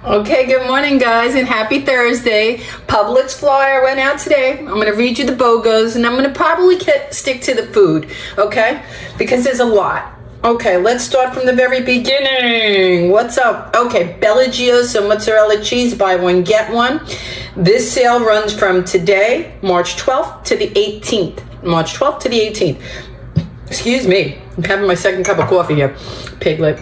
Okay, good morning, guys, and happy Thursday. Publix flyer went out today. I'm going to read you the BOGOs, and I'm going to probably stick to the food, okay? Because there's a lot. Okay, let's start from the very beginning. What's up? Okay, vidIQ mozzarella cheese, buy one, get one. This sale runs from today, March 12th to the 18th. March 12th to the 18th. Excuse me. I'm having my second cup of coffee here. Piglet.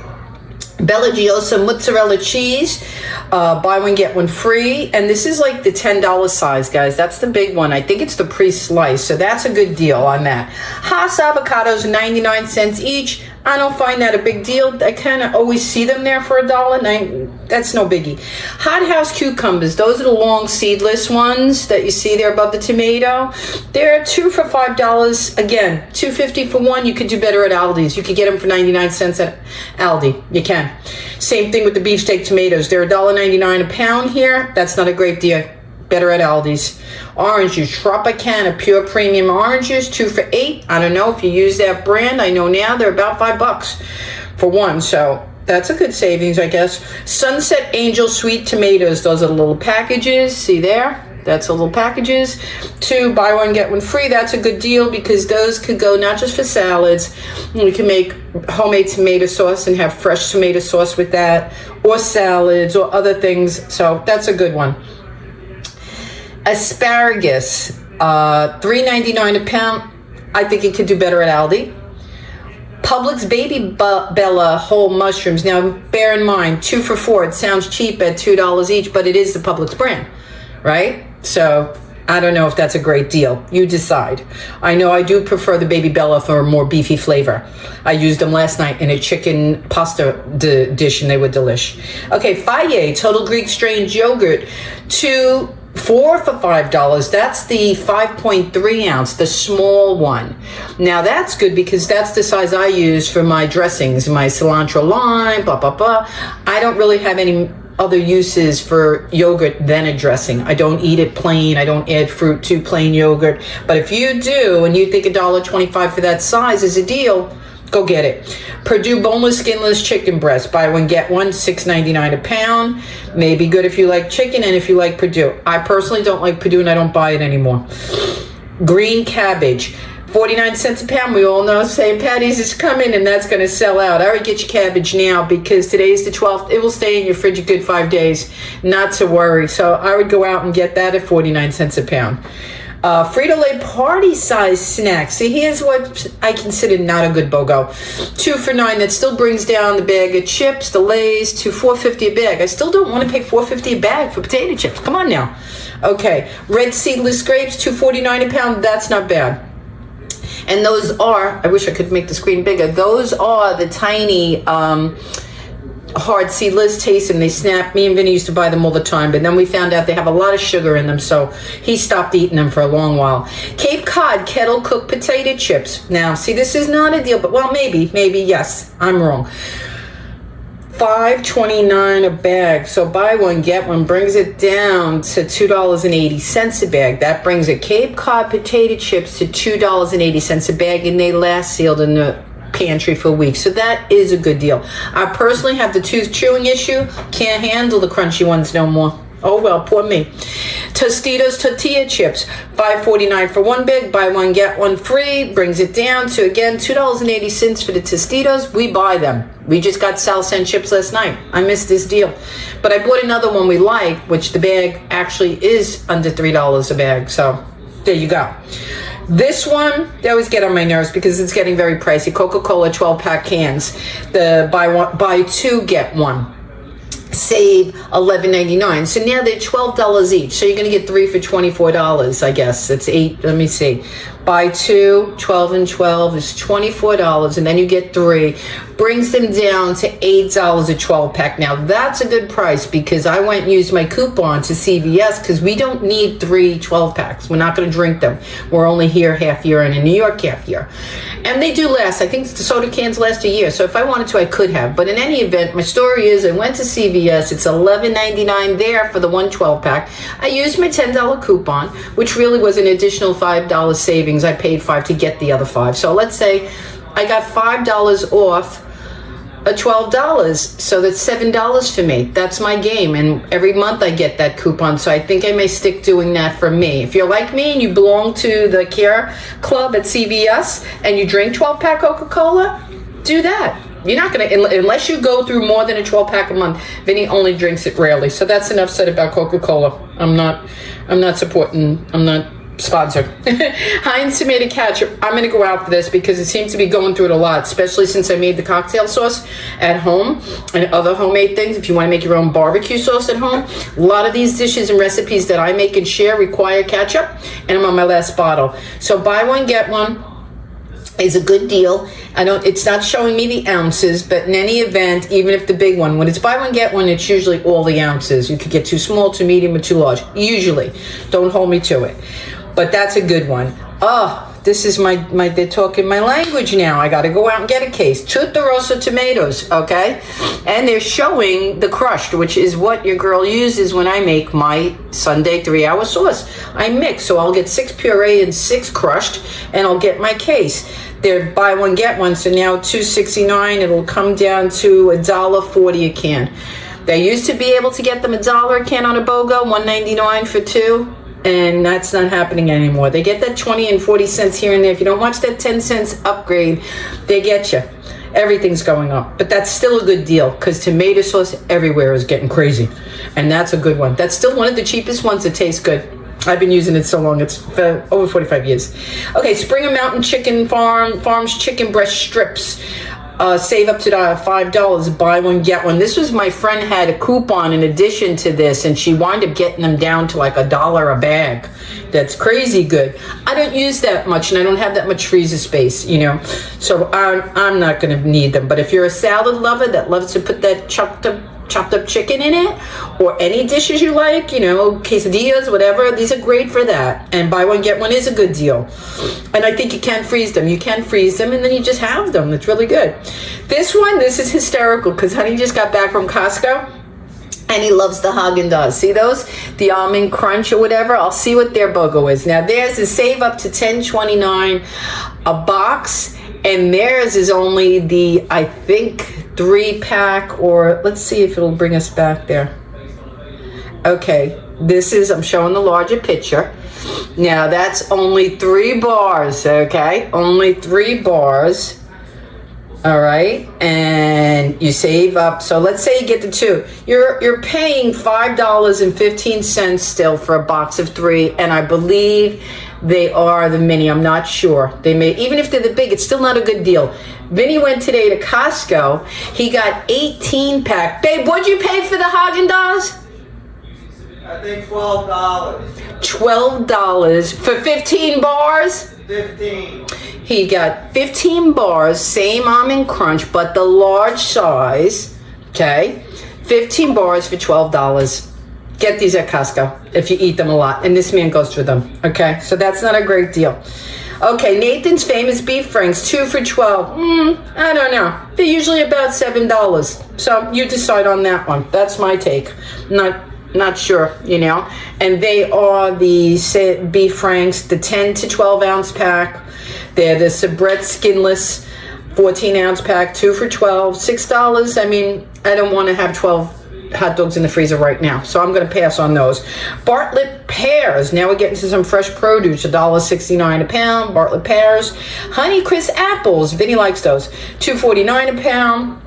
vidIQ mozzarella cheese, buy one get one free, and this is like the $10 size, guys. That's the big one. I think it's the pre-slice, so that's a good deal on that. Hass avocados, 99 cents each. I don't find that a big deal. I kind of always see them there for $1.09. That's no biggie. Hot house cucumbers, those are the long seedless ones that you see there above the tomato. They're 2 for $5. Again, $2.50 for one. You could do better at Aldi's. You could get them for 99 cents at Aldi. You can. Same thing with the beefsteak tomatoes. They're $1.99 a pound here. That's not a great deal. Better at Aldi's. Orange juice, Tropicana pure premium orange juice, 2 for $8. I don't know if you use that brand. I know now they're about $5 for one, so that's a good savings, I guess. Sunset Angel sweet tomatoes. Those are the little packages. See there? That's the little packages. 2, buy one, get one free. That's a good deal because those could go not just for salads. You can make homemade tomato sauce and have fresh tomato sauce with that, or salads or other things. So that's a good one. Asparagus, $3.99 a pound. I think it could do better at Aldi. Publix Baby Bella whole mushrooms. Now, bear in mind, 2 for $4. It sounds cheap at $2 each, but it is the Publix brand, right? So I don't know if that's a great deal. You decide. I know I do prefer the Baby Bella for a more beefy flavor. I used them last night in a chicken pasta dish, and they were delish. Okay, Faye Total Greek Strange Yogurt, 4 for $5. That's the 5.3 ounce, the small one. Now that's good because that's the size I use for my dressings, my cilantro lime, blah, blah, blah. I don't really have any other uses for yogurt than a dressing. I don't eat it plain. I don't add fruit to plain yogurt. But if you do, and you think $1.25 for that size is a deal, go get it. Perdue boneless, skinless chicken breast. Buy one, get one, $6.99 a pound. May be good if you like chicken and if you like Perdue. I personally don't like Perdue and I don't buy it anymore. Green cabbage, 49 cents a pound. We all know St. Patty's is coming and that's going to sell out. I would get your cabbage now because today is the 12th. It will stay in your fridge a good 5 days. Not to worry. So I would go out and get that at 49 cents a pound. Frito-Lay party size snacks. See, here's what I consider not a good BOGO. 2 for $9. That still brings down the bag of chips, the Lay's, to $4.50 a bag. I still don't want to pay $4.50 a bag for potato chips. Come on now. Okay, red seedless grapes, $2.49 a pound. That's not bad. And those are, I wish I could make the screen bigger. Those are the tiny hard seedless taste, and they snap. Me and Vinny used to buy them all the time, but then we found out they have a lot of sugar in them, so he stopped eating them for a long while. Cape Cod kettle cooked potato chips. Now, see, this is not a deal, but well, maybe, yes, I'm wrong. $5.29 a bag. So buy one, get one, brings it down to $2.80 a bag. That brings a Cape Cod potato chips to $2.80 a bag, and they last sealed in the pantry for weeks. So that is a good deal. I personally have the tooth chewing issue. Can't handle the crunchy ones no more. Oh well, poor me. Tostitos tortilla chips, $5.49 for one bag. Buy one, get one free. Brings it down to, again, $2.80 for the Tostitos. We buy them. We just got salsa and chips last night. I missed this deal. But I bought another one we like, which the bag actually is under $3 a bag. So there you go. This one, they always get on my nerves because it's getting very pricey. Coca-Cola 12-pack cans. The buy 2, get 1. Save $11.99. So now they're $12 each. So you're going to get 3 for $24, I guess. That's 8. Let me see. Buy 2, 12 and 12 is $24, and then you get 3. Brings them down to $8 a 12 pack. Now that's a good price because I went and used my coupon to CVS because we don't need 3 12 packs. We're not going to drink them. We're only here half year and in New York half year. And they do last. I think the soda cans last a year. So if I wanted to, I could have. But in any event, my story is I went to CVS. It's $11.99 there for the 1 12 pack. I used my $10 coupon, which really was an additional $5 savings. I paid $5 to get the other 5. So let's say I got $5 off $12. So that's $7 for me. That's my game. And every month I get that coupon. So I think I may stick doing that for me. If you're like me and you belong to the Care Club at CVS and you drink 12-pack Coca-Cola, do that. You're not going to, unless you go through more than a 12-pack a month. Vinny only drinks it rarely. So that's enough said about Coca-Cola. I'm not supporting, I'm not sponsored. Heinz tomato ketchup. I'm going to go out for this because it seems to be going through it a lot, especially since I made the cocktail sauce at home and other homemade things. If you want to make your own barbecue sauce at home, a lot of these dishes and recipes that I make and share require ketchup, and I'm on my last bottle. So buy one, get one is a good deal. It's not showing me the ounces, but in any event, even if the big one, when it's buy one, get one, it's usually all the ounces. You could get too small, too medium, or too large. Usually. Don't hold me to it. But that's a good one. Oh, this is they're talking my language now. I got to go out and get a case. Tutta tomatoes, okay? And they're showing the crushed, which is what your girl uses when I make my Sunday 3-hour sauce. I mix, so I'll get 6 puree and 6 crushed, and I'll get my case. They're buy one, get one, so now $2.69. It'll come down to $1.40 a can. They used to be able to get them $1 a can on a BOGO, $1.99 for 2. And that's not happening anymore. They get that 20 and 40 cents here and there. If you don't watch that 10 cents upgrade, they get you. Everything's going up. But that's still a good deal because tomato sauce everywhere is getting crazy. And that's a good one. That's still one of the cheapest ones that tastes good. I've been using it so long. It's for over 45 years. Okay, Springer Mountain Chicken Farms chicken breast strips. Save up to $5, buy one, get one. This was my friend had a coupon in addition to this, and she wound up getting them down to like $1 a bag. That's crazy good. I don't use that much, and I don't have that much freezer space, so I'm not going to need them. But if you're a salad lover that loves to put that chopped up chicken in it, or any dishes you like, quesadillas, whatever, these are great for that. And buy one, get one is a good deal. And I think you can freeze them. You can freeze them, and then you just have them. It's really good. This is hysterical because Honey just got back from Costco. And he loves the Haagen-Dazs. See those? The almond crunch or whatever. I'll see what their BOGO is. Now theirs is save up to $10.29 a box. And theirs is only the, I think, 3-pack, or let's see if it'll bring us back there. Okay, I'm showing the larger picture. Now that's only 3 bars, okay? Only 3 bars. All right, and you save up. So let's say you get the 2. You're paying $5.15 still for a box of 3, and I believe they are the mini. I'm not sure. They may, even if they're the big, it's still not a good deal. Vinny went today to Costco. He got 18-pack. Babe, what'd you pay for the Haagen-Dazs? I think $12. $12 for 15 bars? 15. He got 15 bars, same almond crunch, but the large size, okay? 15 bars for $12. Get these at Costco if you eat them a lot. And this man goes through them, okay? So that's not a great deal. Okay, Nathan's Famous Beef Franks, 2 for $12. I don't know. They're usually about $7. So you decide on that one. That's my take. Not sure, And they are the beef franks, the 10 to 12 ounce pack. They're the Sabret skinless 14 ounce pack, 2 for $12, $6. I mean, I don't want to have 12 hot dogs in the freezer right now, so I'm going to pass on those. Bartlett pears. Now we're getting to some fresh produce. $1.69 a pound. Bartlett pears. Honeycrisp apples. Vinny likes those. $2.49 a pound.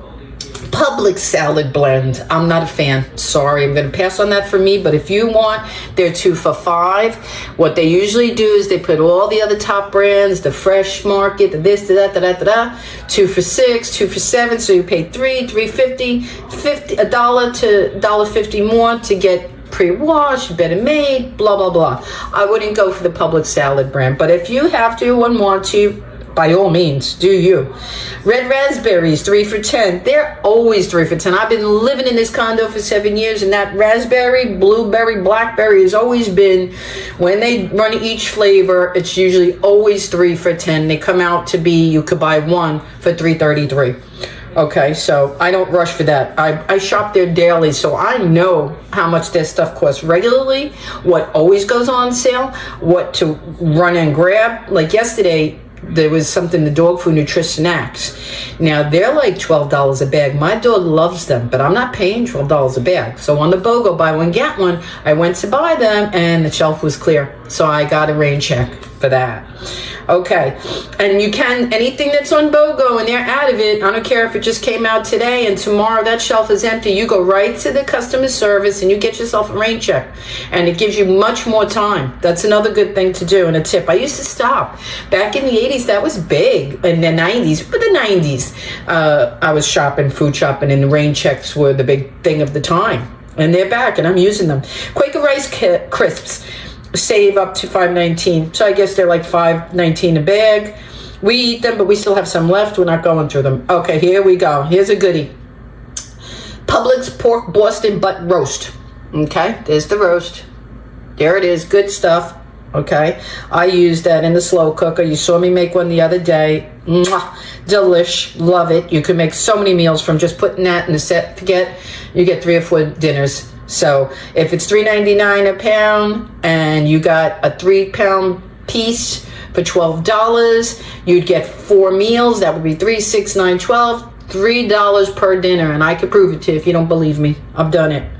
Publix salad blend. I'm not a fan. Sorry, I'm going to pass on that for me. But if you want, they're 2 for $5. What they usually do is they put all the other top brands, the Fresh Market, the this, the that, 2 for $6, 2 for $7. So you pay $3.50, $1 to $1.50 more to get pre-washed, better made, blah, blah, blah. I wouldn't go for the Publix salad brand. But if you have to and want to, by all means, do you. Red raspberries, 3 for $10. They're always 3 for $10. I've been living in this condo for 7 years, and that raspberry, blueberry, blackberry has always been, when they run each flavor, it's usually always 3 for $10. They come out to be, you could buy one for $3.33. Okay, so I don't rush for that. I shop there daily, so I know how much their stuff costs regularly, what always goes on sale, what to run and grab. Like yesterday, there was something, the dog food nutrition snacks. Now they're like $12 a bag. My dog loves them, but I'm not paying $12 a bag. So on the BOGO, buy one, get one, I went to buy them and the shelf was clear. So I got a rain check for that. Okay, and you can, anything that's on BOGO and they're out of it, I don't care if it just came out today and tomorrow that shelf is empty, you go right to the customer service and you get yourself a rain check, and it gives you much more time. That's another good thing to do, and a tip. I used to stop. Back in the 80s, that was big. In the 90s, but the 90s, I was shopping, food shopping, and the rain checks were the big thing of the time. And they're back, and I'm using them. Quaker Rice Crisps. Save up to $5.19, so I guess they're like $5.19 a bag. We eat them, but we still have some left. We're not going through them. Okay, here we go. Here's a goodie. Publix pork Boston butt roast. Okay, there's the roast. There it is. Good stuff. Okay, I use that in the slow cooker. You saw me make one the other day. Mwah, delish. Love it. You can make so many meals from just putting that in the set. Forget, you get 3 or 4 dinners. So if it's $3.99 a pound and you got a 3-pound piece for $12, you'd get 4 meals. That would be 3, 6, 9, 12, $3 per dinner. And I could prove it to you if you don't believe me. I've done it.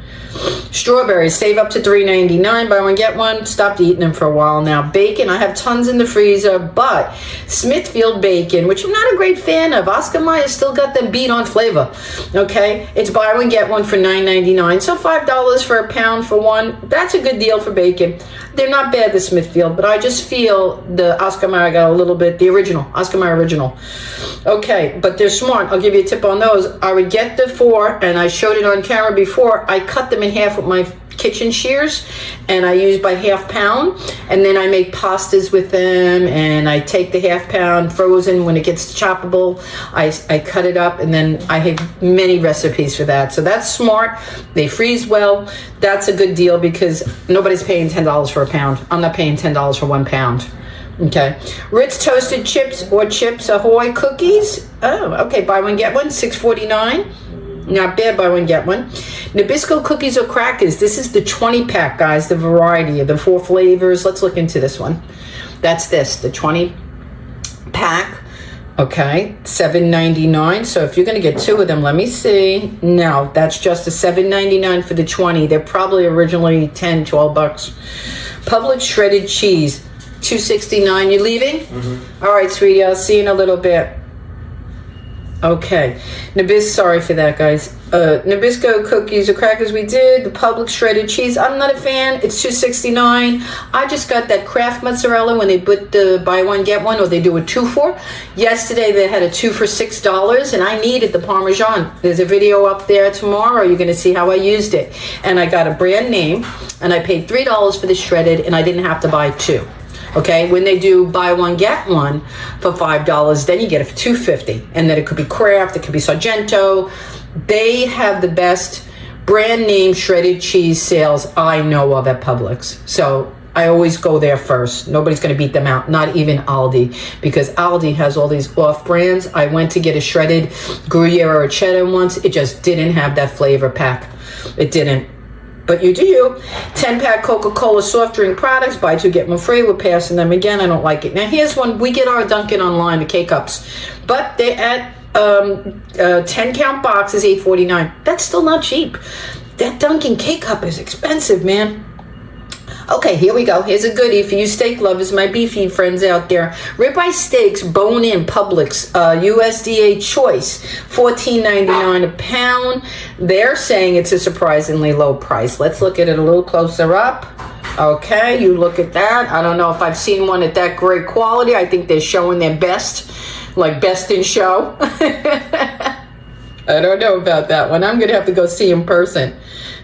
Strawberries, save up to $3.99, buy one, get one. Stopped eating them for a while now. Bacon, I have tons in the freezer, but Smithfield bacon, which I'm not a great fan of. Oscar Mayer still got them beat on flavor. Okay, it's buy one, get one for $9.99, so $5 for a pound for one. That's a good deal for bacon. They're not bad, the Smithfield, but I just feel the Oscar Mayer got a little bit, the original, Oscar Mayer original. Okay, but they're smart. I'll give you a tip on those. I would get the 4, and I showed it on camera before. I cut them in half with my kitchen shears, and I use by half pound, and then I make pastas with them, and I take the half pound frozen when it gets choppable. I cut it up, and then I have many recipes for that. So that's smart. They freeze well. That's a good deal because nobody's paying $10 for a pound. I'm not paying $10 for 1 pound. Okay, Ritz toasted chips or Chips Ahoy cookies. Oh, okay, buy one, get one, $6.49. Not bad, buy one, get one. Nabisco cookies or crackers. This is the 20-pack, guys, the variety of the 4 flavors. Let's look into this one. That's this, the 20-pack. Okay, $7.99. So if you're going to get 2 of them, let me see. No, that's just a $7.99 for the 20. They're probably originally $10, $12. Publix shredded cheese, $2.69. You leaving? Mm-hmm. All right, sweetie, I'll see you in a little bit. Okay, sorry for that, guys. Nabisco cookies or crackers we did. The Publix shredded cheese, I'm not a fan. It's $2.69. I just got that Kraft mozzarella when they put the buy one, get one, or they do a 2 for. Yesterday they had a 2 for $6, and I needed the Parmesan. There's a video up there tomorrow. You're going to see how I used it. And I got a brand name, and I paid $3 for the shredded, and I didn't have to buy 2. Okay, when they do buy one, get one for $5, then you get it for $2.50. And then it could be Kraft, it could be Sargento. They have the best brand name shredded cheese sales I know of at Publix. So I always go there first. Nobody's going to beat them out, not even Aldi, because Aldi has all these off brands. I went to get a shredded Gruyere or cheddar once. It just didn't have that flavor pack. It didn't. But you do you. 10-pack Coca-Cola soft drink products. Buy 2, get 1 free. We're passing them again. I don't like it. Now, here's one. We get our Dunkin' online, the K-Cups. But they're at 10-count boxes, $8.49. That's still not cheap. That Dunkin' K-Cup is expensive, man. Okay, here we go. Here's a goodie for you steak lovers, my beefy friends out there. Ribeye steaks, bone-in, Publix, USDA choice, $14.99 a pound. They're saying it's a surprisingly low price. Let's look at it a little closer up. Okay, you look at that. I don't know if I've seen one at that great quality. I think they're showing their best, like best in show. I don't know about that one. I'm going to have to go see in person.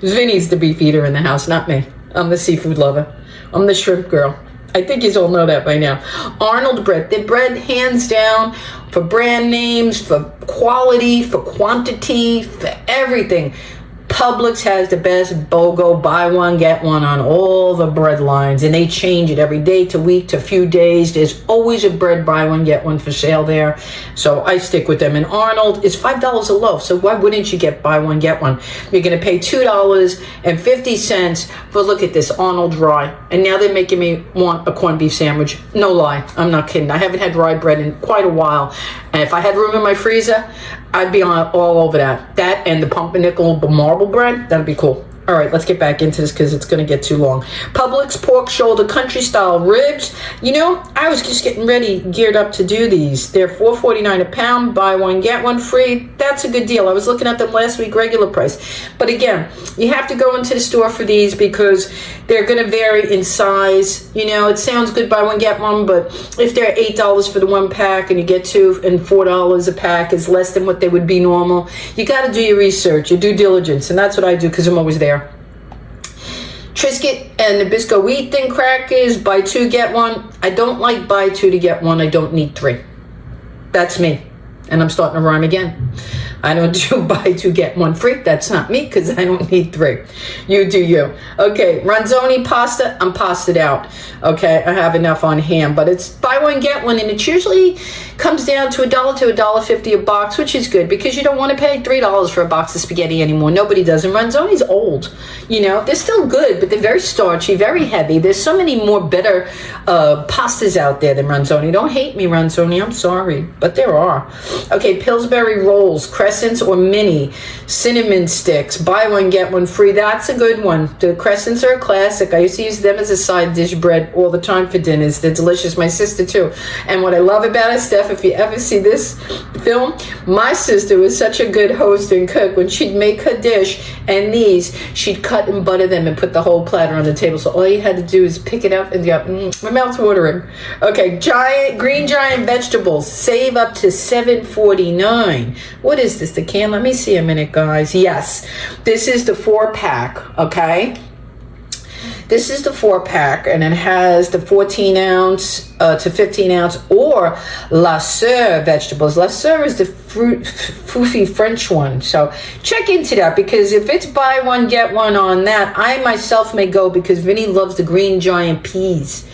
Vinny's the beef eater in the house, not me. I'm the seafood lover. I'm the shrimp girl. I think you all know that by now. Arnold bread. The bread, hands down, for brand names, for quality, for quantity, for everything. Publix has the best BOGO, buy one, get one on all the bread lines. And they change it every day to week to few days. There's always a bread, buy one, get one for sale there. So I stick with them. And Arnold is $5 a loaf. So why wouldn't you get buy one, get one? You're going to pay $2.50 for, look at this, Arnold rye. And now they're making me want a corned beef sandwich. No lie. I'm not kidding. I haven't had rye bread in quite a while. And if I had room in my freezer, I'd be on all over that. That and the pumpernickel marble bread, that'd be cool. All right, let's get back into this because it's going to get too long. Publix pork shoulder country style ribs. You know, I was just getting ready, geared up to do these. They're $4.49 a pound. Buy one, get one free. That's a good deal. I was looking at them last week, regular price. But again, you have to go into the store for these because they're going to vary in size. You know, it sounds good, buy one, get one, but if they're $8 for the one pack and you get two and $4 a pack is less than what they would be normal, you got to do your research, your due diligence, and that's what I do because I'm always there. Triscuit and Nabisco wheat thin crackers, buy two, get one. I don't like buy two to get one. I don't need three. That's me. And I'm starting to rhyme again. I don't do buy two, get one free. That's not me because I don't need three. You do you. Okay, Ronzoni pasta, I'm pasted out. Okay, I have enough on hand, but it's buy one, get one, and it usually comes down to $1 to $1.50 a box, which is good because you don't want to pay $3 for a box of spaghetti anymore. Nobody does. And Ronzoni's old. You know, they're still good, but they're very starchy, very heavy. There's so many more better pastas out there than Ronzoni. Don't hate me, Ronzoni. I'm sorry, but there are. Okay, Pillsbury rolls, crescents or mini cinnamon sticks, buy one, get one free. That's a good one. The crescents are a classic. I used to use them as a side dish bread all the time for dinners. They're delicious. My sister too. And what I love about it, Steph, if you ever see this film, my sister was such a good host and cook. When she'd make her dish and these, she'd cut and butter them and put the whole platter on the table. So all you had to do is pick it up and go, my mouth's watering. Okay, green giant vegetables, save up to $7.49. What is this, the can? Let me see a minute, guys. Yes, this is the 4-pack, okay? This is the 4-pack, and it has the 14 ounce to 15 ounce or La Sœur vegetables. La Sœur is the foofy French one. So check into that because if it's buy one, get one on that, I myself may go because Vinny loves the green giant peas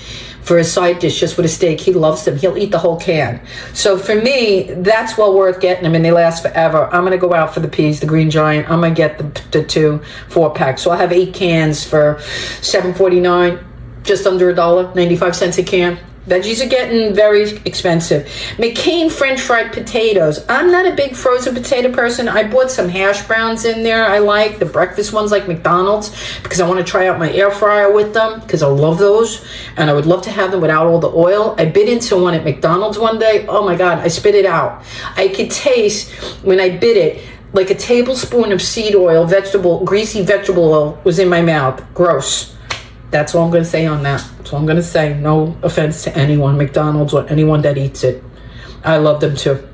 for a side dish just with a steak. He loves them. He'll eat the whole can. So for me, that's well worth getting them, and they last forever. I'm going to go out for the peas, the green giant. I'm going to get the 2 4-pack. So I'll have 8 cans for $7.49, just under $1, 95 cents a can. Veggies are getting very expensive. McCain French fried potatoes. I'm not a big frozen potato person. I bought some hash browns in there. I like the breakfast ones like McDonald's because I want to try out my air fryer with them because I love those. And I would love to have them without all the oil. I bit into one at McDonald's one day. Oh my God, I spit it out. I could taste when I bit it like a tablespoon of seed oil, greasy vegetable oil was in my mouth. Gross. That's all I'm going to say on that. That's all I'm going to say. No offense to anyone, McDonald's or anyone that eats it. I love them too.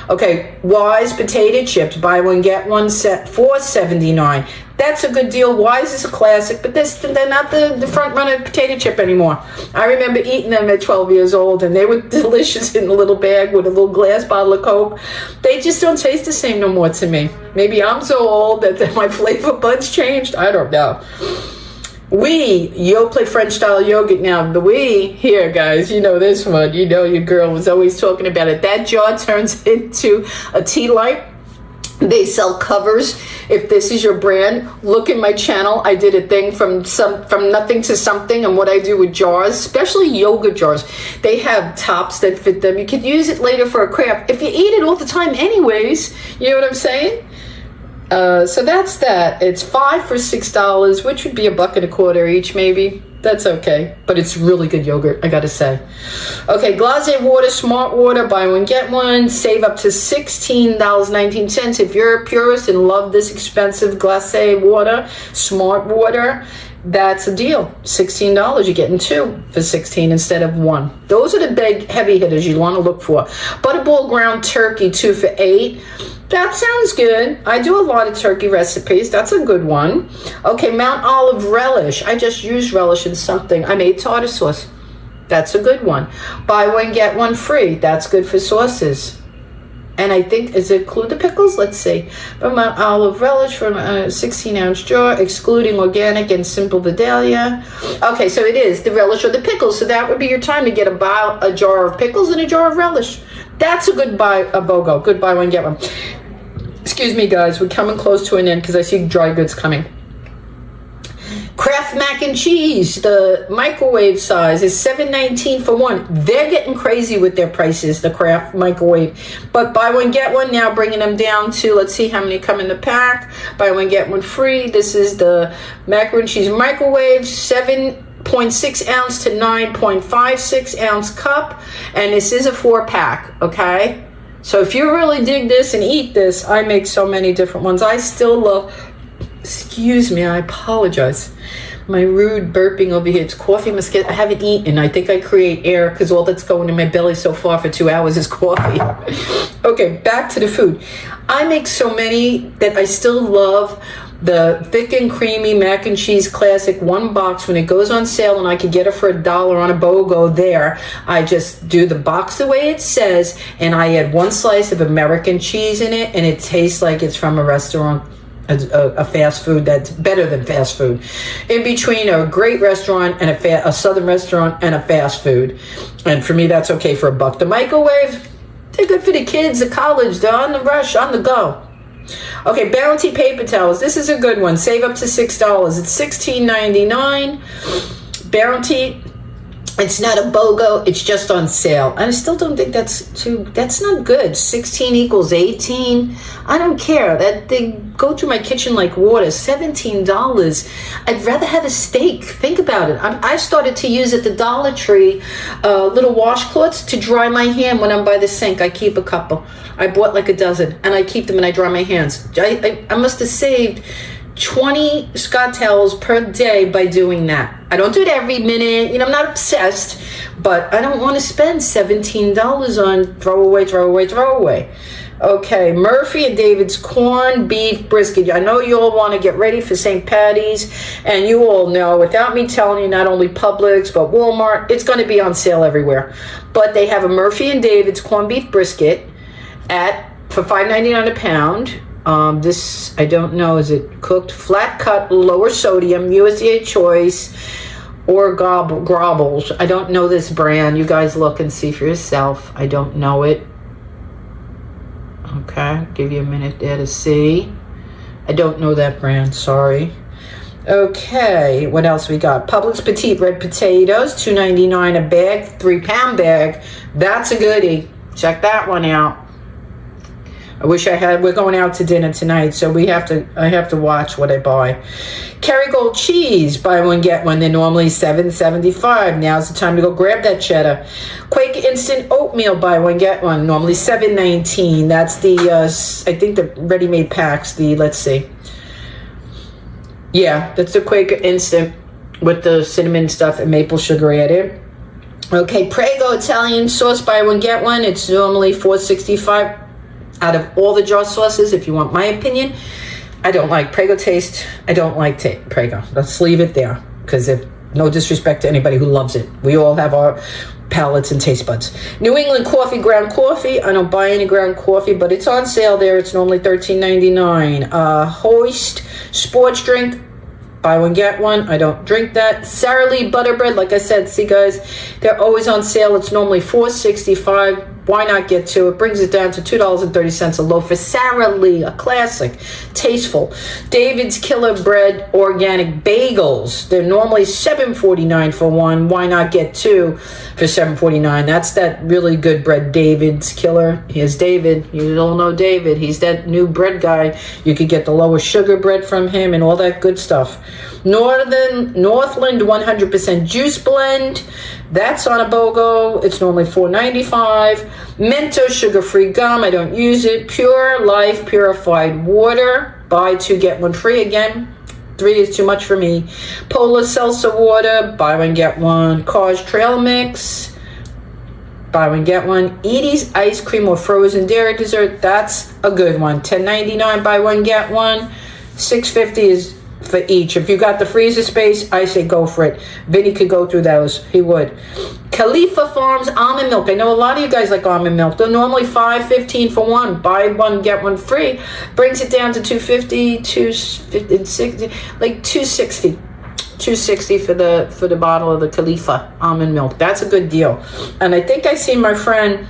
Okay, Wise potato chips, buy one, get one set, $4.79. That's a good deal. Wise is a classic, but they're not the front runner potato chip anymore. I remember eating them at 12 years old, and they were delicious in a little bag with a little glass bottle of Coke. They just don't taste the same no more to me. Maybe I'm so old that my flavor buds changed. I don't know. Yoplait French style yogurt. Now the here, guys, you know this one. You know your girl was always talking about it. That jar turns into a tea light. They sell covers. If this is your brand, look in my channel. I did a thing from nothing to something and what I do with jars, especially yogurt jars. They have tops that fit them. You could use it later for a craft. If you eat it all the time anyways, you know what I'm saying? So that's that. It's 5 for $6, which would be $1.25 each, maybe. That's okay, but it's really good yogurt, I gotta say. Okay, Glacé water, Smart Water, buy one, get one. Save up to $16.19 if you're a purist and love this expensive Glacé water, Smart Water. That's a deal. $16. You're getting 2 for $16 instead of 1. Those are the big heavy hitters you want to look for. Butterball ground turkey, 2 for $8. That sounds good. I do a lot of turkey recipes. That's a good one. Okay, Mount Olive relish. I just used relish in something. I made tartar sauce. That's a good one. Buy one, get one free. That's good for sauces. And I think, does it include the pickles? Let's see. Vermont olive relish from a 16-ounce jar, excluding organic and simple Vidalia. Okay, so it is the relish or the pickles. So that would be your time to get a jar of pickles and a jar of relish. That's a good buy, a BOGO. Good buy one, get one. Excuse me, guys. We're coming close to an end because I see dry goods coming. Kraft mac and cheese, the microwave size is $7.19 for one. They're getting crazy with their prices, the Kraft microwave. But buy one, get one, now bringing them down to, let's see how many come in the pack. Buy one, get one free. This is the macaroni and cheese microwave, 7.6 ounce to 9.56 ounce cup. And this is a 4-pack, okay? So if you really dig this and eat this, I make so many different ones. I still love... Excuse me, I apologize. My rude burping over here. It's coffee mosquito. I haven't eaten. I think I create air because all that's going in my belly so far for 2 hours is coffee. Okay, back to the food. I make so many that I still love. The thick and creamy mac and cheese classic, one box. When it goes on sale and I can get it for $1 on a BOGO there, I just do the box the way it says and I add one slice of American cheese in it and it tastes like it's from a restaurant. A fast food that's better than fast food. In between a great restaurant and a southern restaurant and a fast food. And for me, that's okay for $1. The microwave, they're good for the kids, the college, they're on the rush, on the go. Okay, Bounty paper towels. This is a good one. Save up to $6. It's $16.99. Bounty. It's not a BOGO, it's just on sale. And I still don't think that's not good. 16 equals 18. I don't care. That they go through my kitchen like water. $17. I'd rather have a steak. Think about it. I started to use at the Dollar Tree little washcloths to dry my hand when I'm by the sink. I keep a couple. I bought like a dozen and I keep them and I dry my hands. I must have saved 20 Scott towels per day by doing that. I don't do it every minute. I'm not obsessed, but I don't want to spend $17 on throw away. Okay, Murphy and David's corned beef brisket. I know you all want to get ready for St. Patty's, and you all know, without me telling you, not only Publix, but Walmart, it's going to be on sale everywhere. But they have a Murphy and David's corned beef brisket for $5.99 a pound. This, I don't know, is it cooked, flat cut, lower sodium, USDA choice, or Grobbles. I don't know this brand. You guys look and see for yourself. I don't know it. Okay, give you a minute there to see. I don't know that brand, sorry. Okay, what else we got? Publix Petite red potatoes, $2.99 a bag, 3-pound bag. That's a goodie. Check that one out. I wish I had. We're going out to dinner tonight, so I have to watch what I buy. Kerrygold cheese, buy one get one. They're normally $7.75. Now's the time to go grab that cheddar. Quaker instant oatmeal, buy one get one. Normally $7.19. That's the I think the ready-made packs. Let's see. Yeah, that's the Quaker instant with the cinnamon stuff and maple sugar added. Okay, Prego Italian sauce, buy one get one. It's normally $4.65. Out of all the jar sauces, if you want my opinion, I don't like Prego taste. I don't like Prego. Let's leave it there, because no disrespect to anybody who loves it. We all have our palates and taste buds. New England coffee, ground coffee. I don't buy any ground coffee, but it's on sale there. It's normally $13.99. Hoist sports drink, buy one get one. I don't drink that. Sara Lee butter bread, like I said, see guys, they're always on sale. It's normally $4.65. Why not get two? It brings it down to $2.30 a loaf for Sara Lee, a classic, tasteful. David's Killer Bread organic bagels. They're normally $7.49 for one. Why not get two for $7.49? That's that really good bread, David's Killer. Here's David. You all know David. He's that new bread guy. You could get the lower sugar bread from him and all that good stuff. Northland 100% juice blend. That's on a BOGO. It's normally $4.95. Mentos sugar-free gum. I don't use it. Pure Life purified water. Buy two, get one free again. 3 is too much for me. Polar seltzer water. Buy one, get one. Cars trail mix. Buy one, get one. Edie's ice cream or frozen dairy dessert. That's a good one. $10.99. Buy one, get one. $6.50 is for each. If you got the freezer space, I say go for it. Vinny could go through those. He would. Khalifa Farms almond milk. I know a lot of you guys like almond milk. They're normally $5.15 for one. Buy one, get one free. Brings it down to $2.50, $2.60, like $2.60. $2.60 for the bottle of the Khalifa almond milk. That's a good deal. And I think I see my friend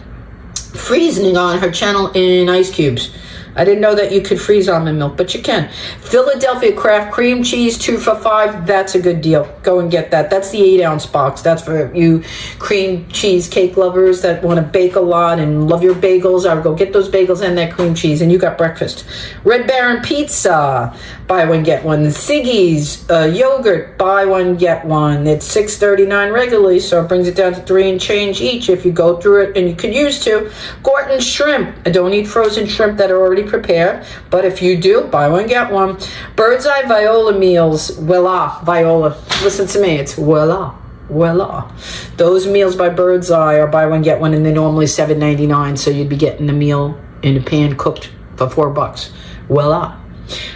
freezing on her channel in ice cubes. I didn't know that you could freeze almond milk, but you can. Philadelphia Kraft cream cheese, 2 for $5. That's a good deal. Go and get that. That's the 8-ounce box. That's for you cream cheese cake lovers that want to bake a lot and love your bagels. I would go get those bagels and that cream cheese, and you got breakfast. Red Baron pizza, buy one get one. Siggy's yogurt, buy one get one. It's $6.39 regularly, so it brings it down to $3 and change each if you go through it, and you could use to. Gorton shrimp. I don't eat frozen shrimp that are already prepared, but if you do, buy one get one. Bird's Eye Viola meals, voila, Viola, listen to me, it's voila, voila. Those meals by Bird's Eye are buy one get one, and they're normally $7.99, so you'd be getting a meal in a pan cooked for $4. Voila.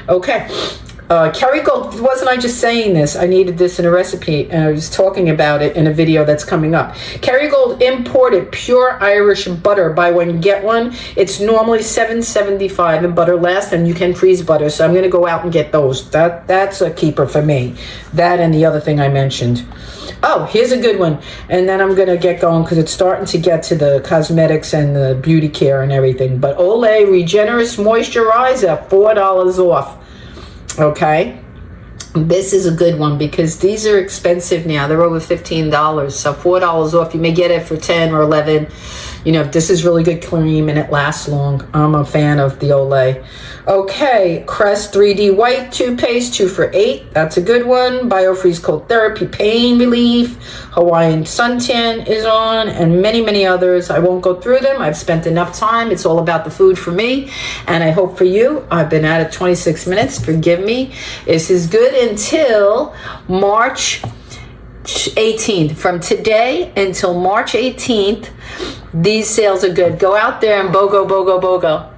Okay. Kerrygold, wasn't I just saying this? I needed this in a recipe, and I was talking about it in a video that's coming up. Kerrygold imported pure Irish butter, buy one get one. It's normally $7.75, and butter lasts, and you can freeze butter, so I'm going to go out and get those. That's a keeper for me. That and the other thing I mentioned. Oh, here's a good one, and then I'm going to get going because it's starting to get to the cosmetics and the beauty care and everything. But Olay Regenerous Moisturizer, $4 off. Okay, this is a good one because these are expensive now. They're over $15, so $4 off. You may get it for 10 or 11. You know, this is really good cream and it lasts long. I'm a fan of the Olay. Okay, Crest 3D White Toothpaste, 2 for $8. That's a good one. Biofreeze Cold Therapy Pain Relief. Hawaiian Suntan is on, and many, many others. I won't go through them. I've spent enough time. It's all about the food for me, and I hope for you. I've been at it 26 minutes. Forgive me. This is good until March 18th. From today until March 18th, these sales are good. Go out there and BOGO, BOGO, BOGO.